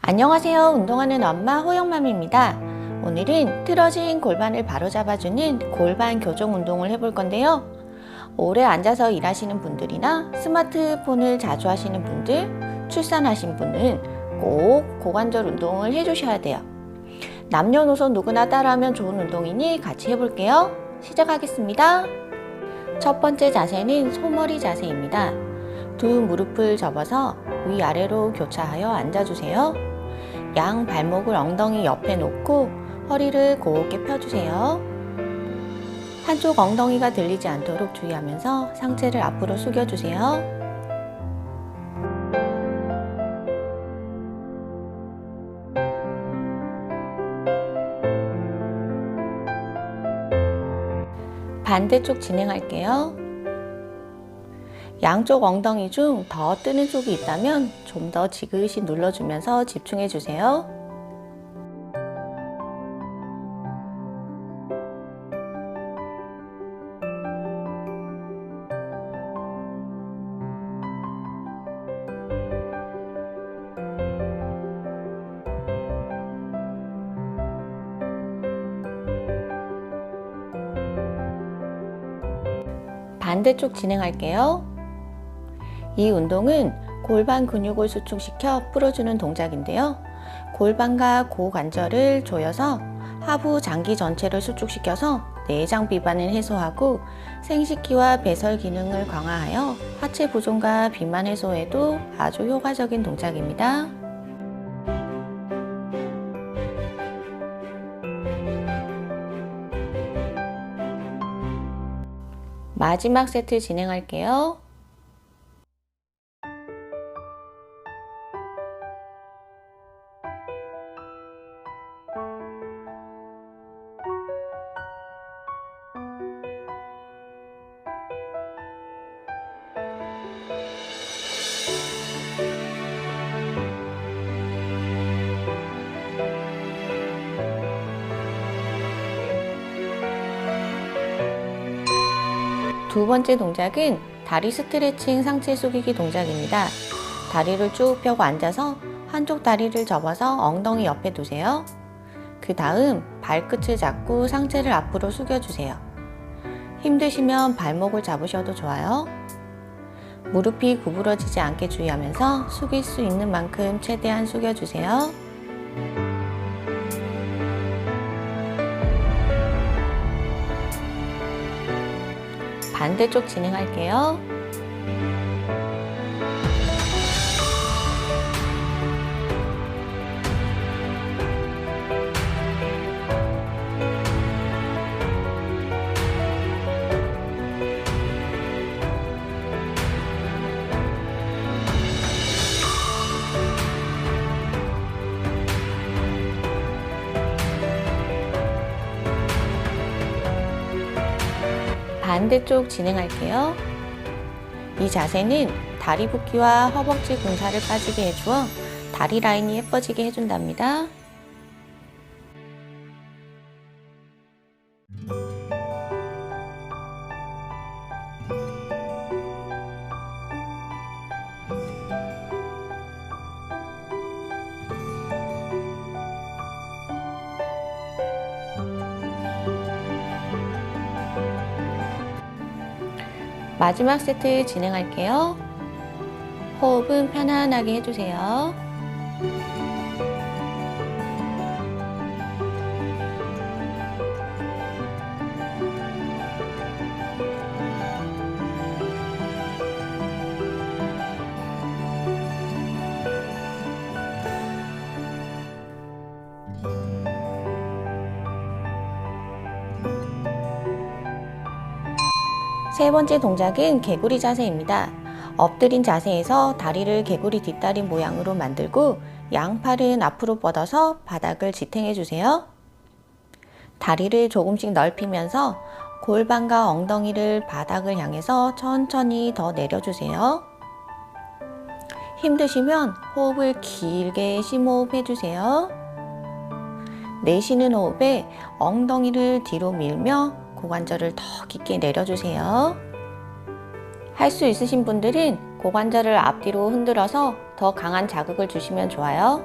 안녕하세요. 운동하는 엄마 호영맘입니다. 오늘은 틀어진 골반을 바로잡아주는 골반 교정 운동을 해볼 건데요. 오래 앉아서 일하시는 분들이나 스마트폰을 자주 하시는 분들, 출산하신 분은 꼭 고관절 운동을 해주셔야 돼요. 남녀노소 누구나 따라하면 좋은 운동이니 같이 해볼게요. 시작하겠습니다. 첫 번째 자세는 소머리 자세입니다. 두 무릎을 접어서 위아래로 교차하여 앉아주세요. 양 발목을 엉덩이 옆에 놓고 허리를 곧게 펴주세요. 한쪽 엉덩이가 들리지 않도록 주의하면서 상체를 앞으로 숙여주세요. 반대쪽 진행할게요. 양쪽 엉덩이 중 더 뜨는 쪽이 있다면 좀 더 지그시 눌러주면서 집중해 주세요. 반대쪽 진행할게요. 이 운동은 골반 근육을 수축시켜 풀어주는 동작인데요. 골반과 고관절을 조여서 하부 장기 전체를 수축시켜서 내장 비만을 해소하고 생식기와 배설 기능을 강화하여 하체 부종과 비만 해소에도 아주 효과적인 동작입니다. 마지막 세트 진행할게요. 두 번째 동작은 다리 스트레칭 상체 숙이기 동작입니다. 다리를 쭉 펴고 앉아서 한쪽 다리를 접어서 엉덩이 옆에 두세요. 그 다음 발끝을 잡고 상체를 앞으로 숙여주세요. 힘드시면 발목을 잡으셔도 좋아요. 무릎이 구부러지지 않게 주의하면서 숙일 수 있는 만큼 최대한 숙여주세요. 반대쪽 진행할게요. 반대쪽 진행할게요. 이 자세는 다리 붓기와 허벅지 근살을 빠지게 해주어 다리 라인이 예뻐지게 해준답니다. 마지막 세트 진행할게요. 호흡은 편안하게 해주세요. 세 번째 동작은 개구리 자세입니다. 엎드린 자세에서 다리를 개구리 뒷다리 모양으로 만들고 양팔은 앞으로 뻗어서 바닥을 지탱해 주세요. 다리를 조금씩 넓히면서 골반과 엉덩이를 바닥을 향해서 천천히 더 내려주세요. 힘드시면 호흡을 길게 심호흡 해주세요. 내쉬는 호흡에 엉덩이를 뒤로 밀며 고관절을 더 깊게 내려주세요. 할 수 있으신 분들은 고관절을 앞뒤로 흔들어서 더 강한 자극을 주시면 좋아요.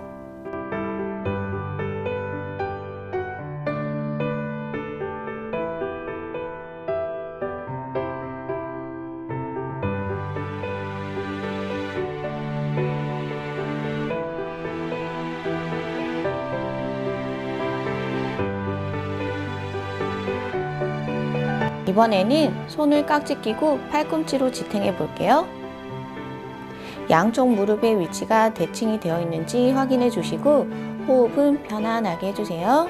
이번에는 손을 깍지 끼고 팔꿈치로 지탱해 볼게요. 양쪽 무릎의 위치가 대칭이 되어 있는지 확인해 주시고 호흡은 편안하게 해주세요.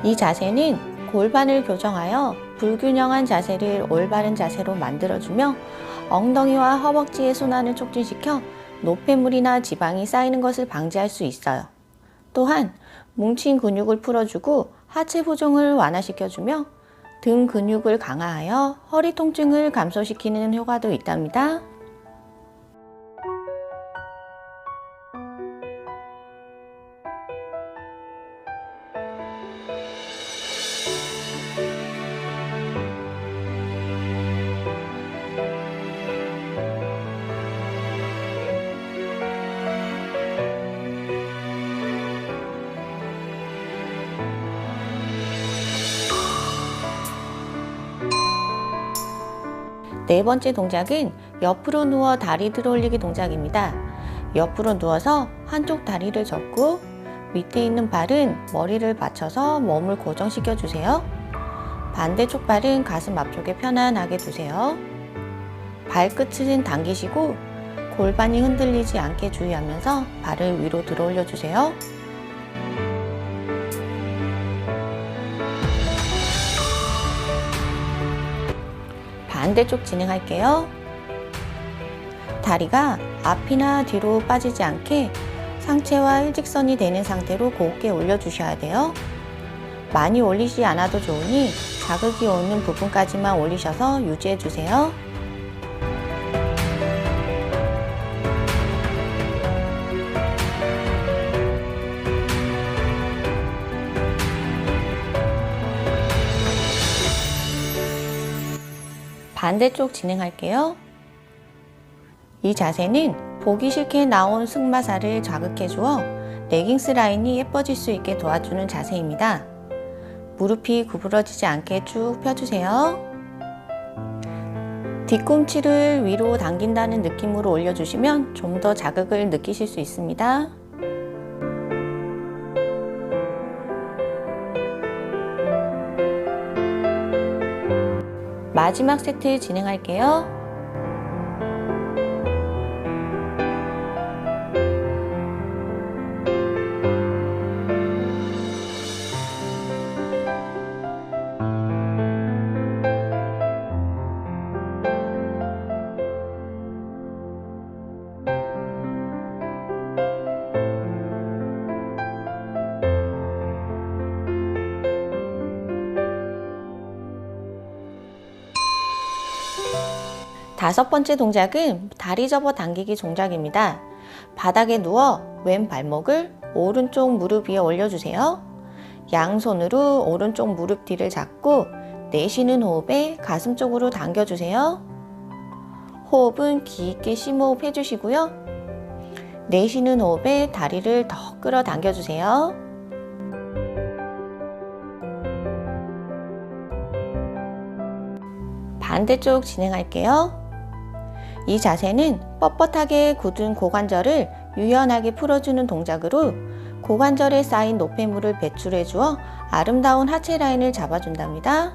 이 자세는 골반을 교정하여 불균형한 자세를 올바른 자세로 만들어주며 엉덩이와 허벅지의 순환을 촉진시켜 노폐물이나 지방이 쌓이는 것을 방지할 수 있어요. 또한 뭉친 근육을 풀어주고 하체 부종을 완화시켜주며 등 근육을 강화하여 허리 통증을 감소시키는 효과도 있답니다. 네 번째 동작은 옆으로 누워 다리 들어올리기 동작입니다. 옆으로 누워서 한쪽 다리를 접고 밑에 있는 발은 머리를 받쳐서 몸을 고정시켜 주세요. 반대쪽 발은 가슴 앞쪽에 편안하게 두세요. 발끝은 당기시고 골반이 흔들리지 않게 주의하면서 발을 위로 들어올려 주세요. 반대쪽 진행할게요. 다리가 앞이나 뒤로 빠지지 않게 상체와 일직선이 되는 상태로 곧게 올려주셔야 돼요. 많이 올리지 않아도 좋으니 자극이 오는 부분까지만 올리셔서 유지해 주세요. 반대쪽 진행할게요. 이 자세는 보기 싫게 나온 승마살을 자극해 주어 레깅스 라인이 예뻐질 수 있게 도와주는 자세입니다. 무릎이 구부러지지 않게 쭉 펴주세요. 뒤꿈치를 위로 당긴다는 느낌으로 올려주시면 좀 더 자극을 느끼실 수 있습니다. 마지막 세트 진행할게요. 다섯 번째 동작은 다리 접어 당기기 동작입니다. 바닥에 누워 왼 발목을 오른쪽 무릎 위에 올려주세요. 양손으로 오른쪽 무릎 뒤를 잡고 내쉬는 호흡에 가슴 쪽으로 당겨주세요. 호흡은 깊게 심호흡 해주시고요. 내쉬는 호흡에 다리를 더 끌어당겨주세요. 반대쪽 진행할게요. 이 자세는 뻣뻣하게 굳은 고관절을 유연하게 풀어주는 동작으로 고관절에 쌓인 노폐물을 배출해 주어 아름다운 하체 라인을 잡아준답니다.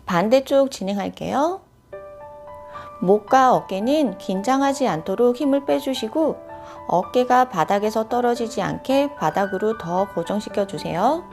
반대쪽 진행할게요. 목과 어깨는 긴장하지 않도록 힘을 빼주시고 어깨가 바닥에서 떨어지지 않게 바닥으로 더 고정시켜 주세요.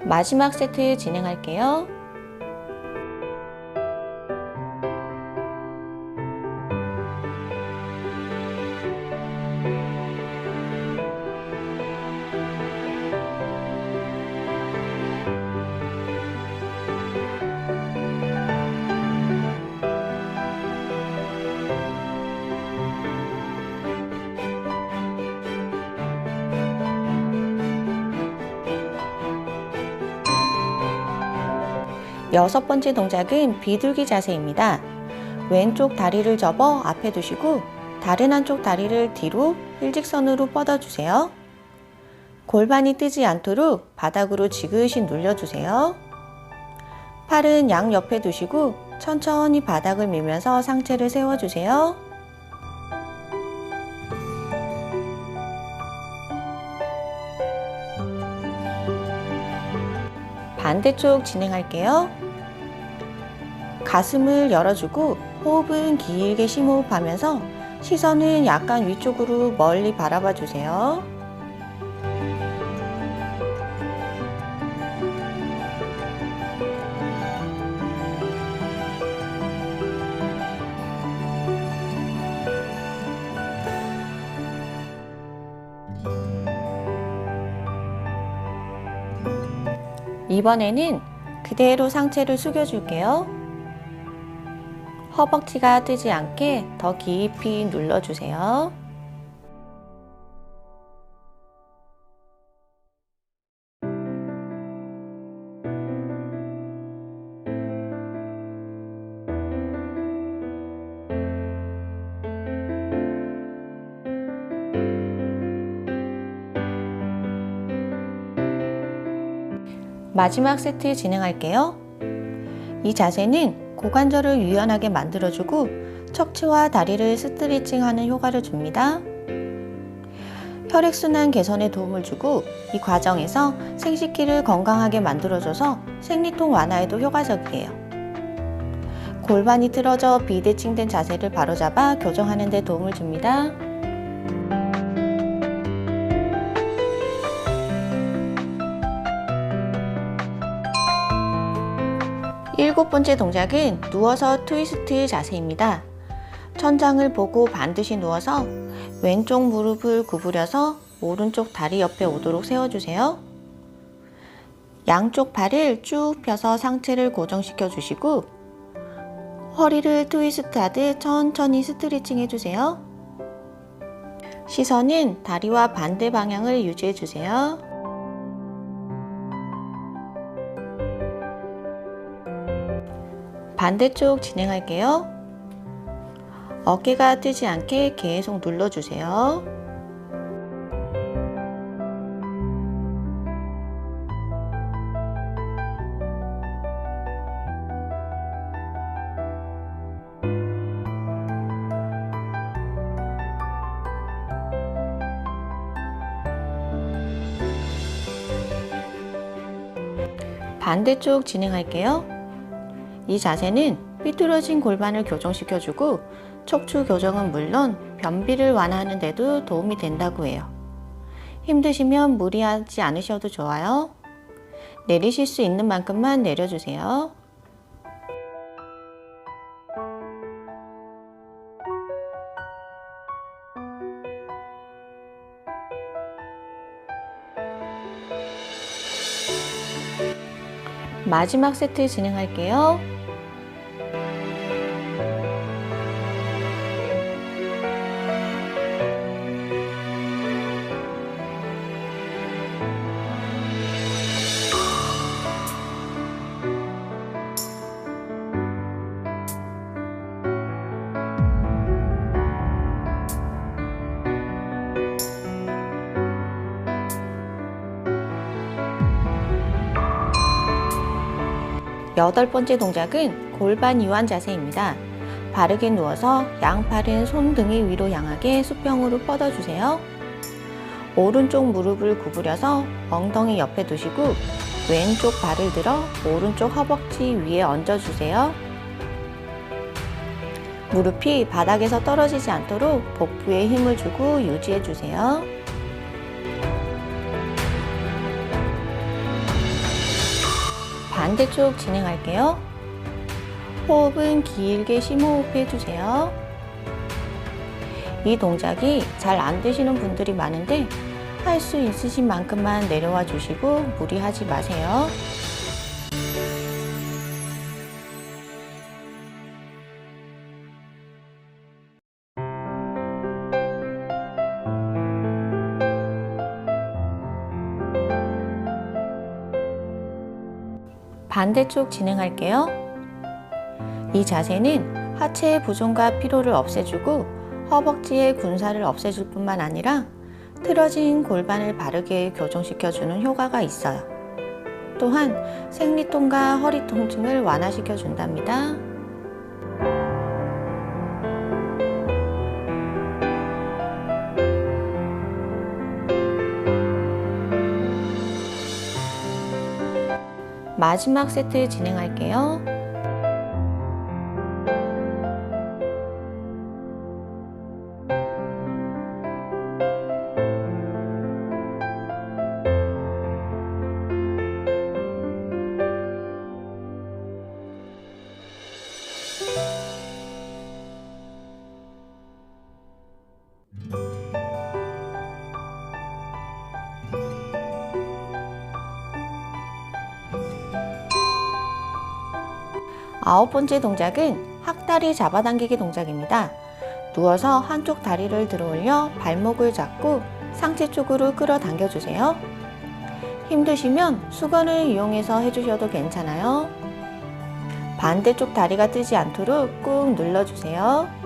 마지막 세트 진행할게요. 여섯 번째 동작은 비둘기 자세입니다. 왼쪽 다리를 접어 앞에 두시고 다른 한쪽 다리를 뒤로 일직선으로 뻗어주세요. 골반이 뜨지 않도록 바닥으로 지그시 눌려주세요. 팔은 양옆에 두시고 천천히 바닥을 밀면서 상체를 세워주세요. 반대쪽 진행할게요. 가슴을 열어주고 호흡은 길게 심호흡하면서 시선은 약간 위쪽으로 멀리 바라봐 주세요. 이번에는 그대로 상체를 숙여줄게요. 허벅지가 뜨지 않게 더 깊이 눌러주세요. 마지막 세트 진행할게요. 이 자세는 고관절을 유연하게 만들어주고 척추와 다리를 스트레칭하는 효과를 줍니다. 혈액순환 개선에 도움을 주고 이 과정에서 생식기를 건강하게 만들어줘서 생리통 완화에도 효과적이에요. 골반이 틀어져 비대칭된 자세를 바로잡아 교정하는 데 도움을 줍니다. 일곱 번째 동작은 누워서 트위스트 자세입니다. 천장을 보고 반드시 누워서 왼쪽 무릎을 구부려서 오른쪽 다리 옆에 오도록 세워주세요. 양쪽 발을 쭉 펴서 상체를 고정시켜 주시고 허리를 트위스트 하듯 천천히 스트레칭 해주세요. 시선은 다리와 반대 방향을 유지해 주세요. 반대쪽 진행할게요. 어깨가 뜨지 않게 계속 눌러주세요. 반대쪽 진행할게요. 이 자세는 삐뚤어진 골반을 교정시켜주고 척추 교정은 물론 변비를 완화하는 데도 도움이 된다고 해요. 힘드시면 무리하지 않으셔도 좋아요. 내리실 수 있는 만큼만 내려주세요. 마지막 세트 진행할게요. 여덟 번째 동작은 골반 이완 자세입니다. 바르게 누워서 양팔은 손등이 위로 향하게 수평으로 뻗어주세요. 오른쪽 무릎을 구부려서 엉덩이 옆에 두시고 왼쪽 발을 들어 오른쪽 허벅지 위에 얹어주세요. 무릎이 바닥에서 떨어지지 않도록 복부에 힘을 주고 유지해주세요. 반대쪽 진행할게요. 호흡은 길게 심호흡 해주세요. 이 동작이 잘 안 되시는 분들이 많은데 할 수 있으신 만큼만 내려와 주시고 무리하지 마세요. 반대쪽 진행할게요. 이 자세는 하체의 부종과 피로를 없애주고 허벅지의 군살을 없애줄 뿐만 아니라 틀어진 골반을 바르게 교정시켜주는 효과가 있어요. 또한 생리통과 허리 통증을 완화시켜 준답니다. 마지막 세트 진행할게요. 아홉 번째 동작은 학다리 잡아당기기 동작입니다. 누워서 한쪽 다리를 들어 올려 발목을 잡고 상체 쪽으로 끌어당겨 주세요. 힘드시면 수건을 이용해서 해주셔도 괜찮아요. 반대쪽 다리가 뜨지 않도록 꾹 눌러주세요.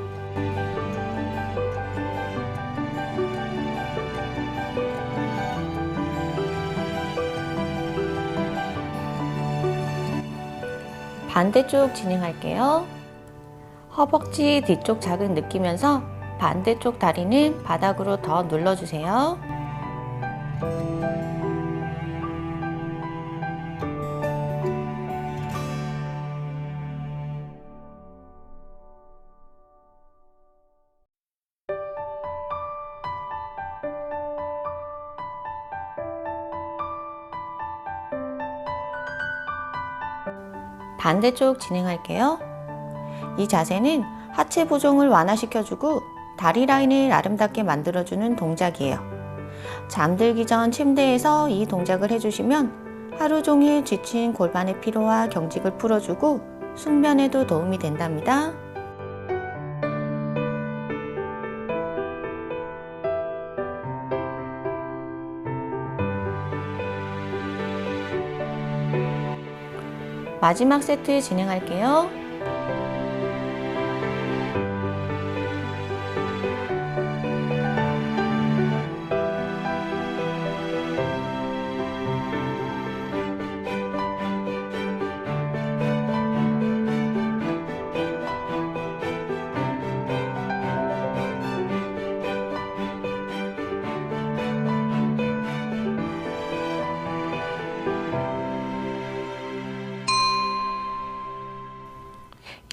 반대쪽 진행할게요. 허벅지 뒤쪽 자극 느끼면서 반대쪽 다리는 바닥으로 더 눌러주세요. 반대쪽 진행할게요. 이 자세는 하체 부종을 완화시켜주고 다리 라인을 아름답게 만들어주는 동작이에요. 잠들기 전 침대에서 이 동작을 해주시면 하루 종일 지친 골반의 피로와 경직을 풀어주고 숙면에도 도움이 된답니다. 마지막 세트 진행할게요.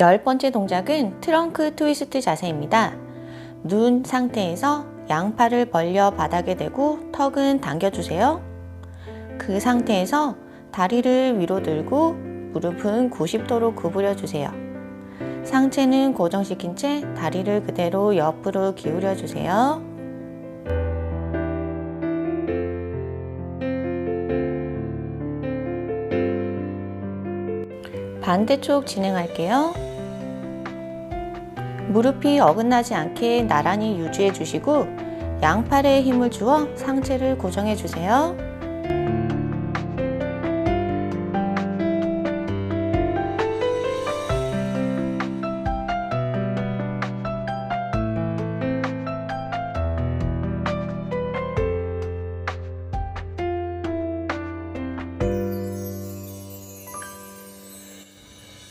열 번째 동작은 트렁크 트위스트 자세입니다. 눈 상태에서 양팔을 벌려 바닥에 대고 턱은 당겨주세요. 그 상태에서 다리를 위로 들고 무릎은 90도로 구부려 주세요. 상체는 고정시킨 채 다리를 그대로 옆으로 기울여 주세요. 반대쪽 진행할게요. 무릎이 어긋나지 않게 나란히 유지해 주시고 양팔에 힘을 주어 상체를 고정해 주세요.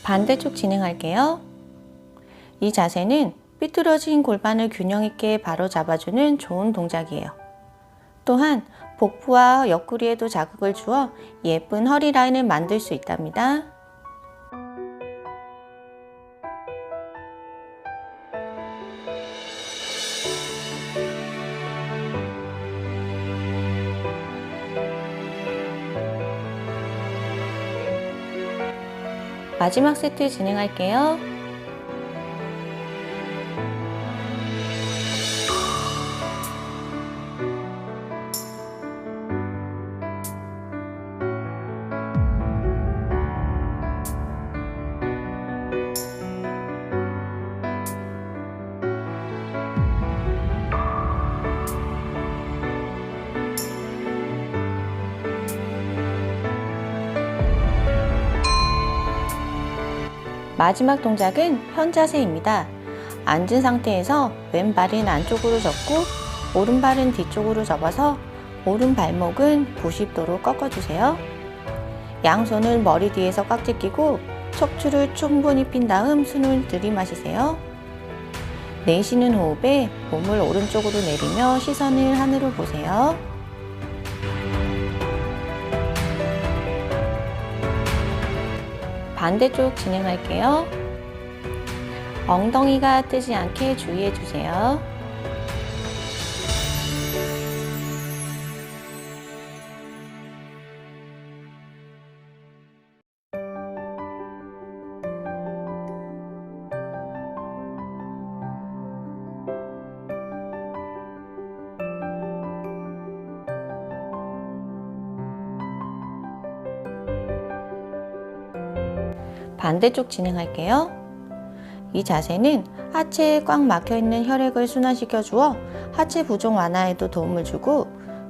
반대쪽 진행할게요. 이 자세는 삐뚤어진 골반을 균형 있게 바로 잡아주는 좋은 동작이에요. 또한 복부와 옆구리에도 자극을 주어 예쁜 허리 라인을 만들 수 있답니다. 마지막 세트 진행할게요. 마지막 동작은 편자세입니다. 앉은 상태에서 왼발은 안쪽으로 접고 오른발은 뒤쪽으로 접어서 오른 발목은 90도로 꺾어주세요. 양손을 머리 뒤에서 꽉 끼고 척추를 충분히 핀 다음 숨을 들이마시세요. 내쉬는 호흡에 몸을 오른쪽으로 내리며 시선을 하늘을 보세요. 반대쪽 진행할게요. 엉덩이가 뜨지 않게 주의해 주세요. 반대쪽 진행할게요. 이 자세는 하체에 꽉 막혀있는 혈액을 순환시켜 주어 하체 부종 완화에도 도움을 주고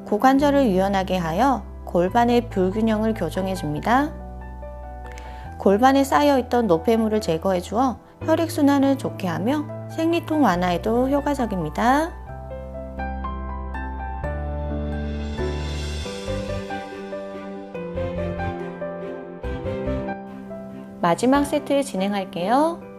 고관절을 유연하게 하여 골반의 불균형을 교정해 줍니다. 골반에 쌓여있던 노폐물을 제거해 주어 혈액순환을 좋게 하며 생리통 완화에도 효과적입니다. 마지막 세트 진행할게요.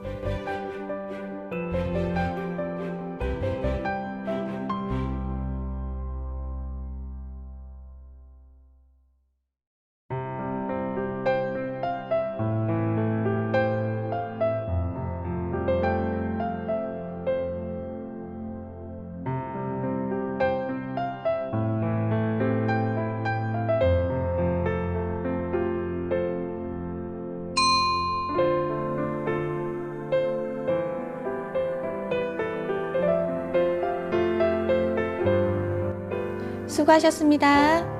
수고하셨습니다.